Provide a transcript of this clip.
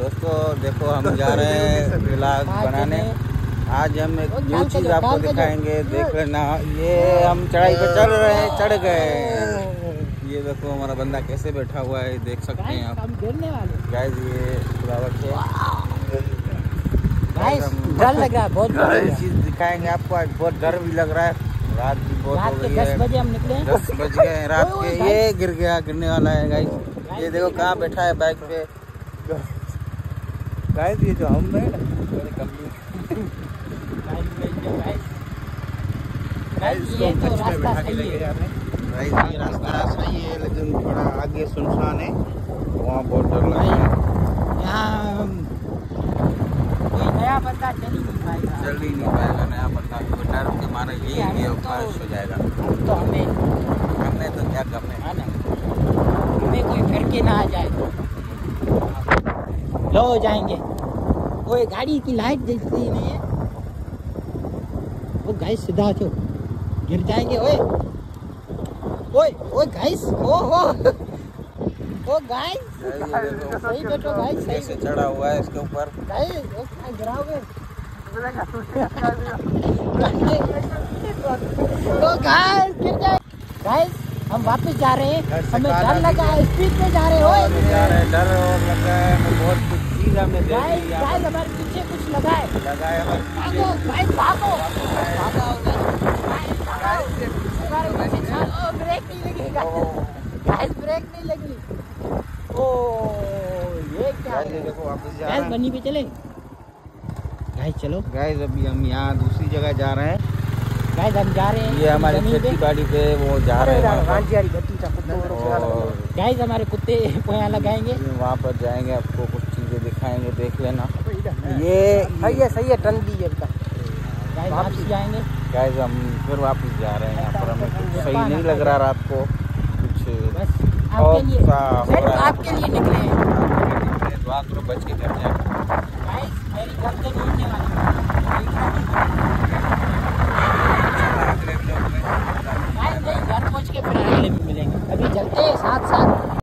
दोस्तों देखो हम जा रहे हैं व्लॉग बनाने। आज हम एक न्यू चीज आपको दिखाएंगे, देख लेना। ये हम चढ़ाई पे चढ़ रहे हैं, चढ़ गए। ये देखो हमारा बंदा कैसे बैठा हुआ है, देख सकते हैं आप गाइस। ये फ्लावर है गाइस, डर लग रहा है बहुत। चीज दिखाएंगे आपको, आज बहुत डर भी लग रहा है। रात भी बहुत हो गई है, 10 बजे हम निकले, 10 बज गए रात के। ये गिरने वाला है गाइस। ये देखो कहाँ बैठा है बाइक पे गाइस। ये जो हम है ये तो रास्ता सही है गाइस। ये रास्ता सही है लेकिन थोड़ा आगे सुनसान है, वहाँ बहुत डर लग रहा है। यहाँ कोई नया बंदा चल ही नहीं पाएगा, नया बंदा तो डर के मारे यही पास हो जाएगा। तो हमें तो क्या करने है ना, हमें कोई फिर के ना आ जाए लो हो जाएंगे। वो गाड़ी की लाइट जलती नहीं है, वो गाइस सीधा हो गिर जाएंगे। ओए ओए ओए गाइस, ओ गाइस सही बैठो गाइस, कैसे चढ़ा हुआ है इसके ऊपर गाइस। गिराओगे तो गाइस गिर जाए। गाइस हम वापस जा रहे हैं, हमें डर लगा है, स्पीड में जा रहे हो। डर और लगा है, बहुत कुछ चीज हमने देख ली। गाइस हमारे पीछे कुछ लगा है भागो गाइस, भागो ब्रेक नहीं लगी गाइस, ब्रेक नहीं लगी। ओ ये क्या है? देखो वापस जा गाइस बनी पे चले गाइस, चलो गाइस। अभी हम यहाँ दूसरी जगह जा रहे हैं गाइस, हम जा रहे हैं। ये हमारी खेती बाड़ी पे वो जा रहे हैं गाइस, हमारे कुत्ते यहाँ लगाएंगे, वहाँ पर जाएंगे, आपको कुछ चीजें दिखाएंगे, देख लेना। ये सही है टन दी गाइस, वापस जाएंगे गाइस। हम फिर वापस जा रहे हैं, यहाँ पर हमें कुछ सही नहीं लग रहा रात को, कुछ बस आपके लिए निकले हैं। दुआ करो बच के घर जाए। गाइस मेरी गर्दन उड़ने वाली है।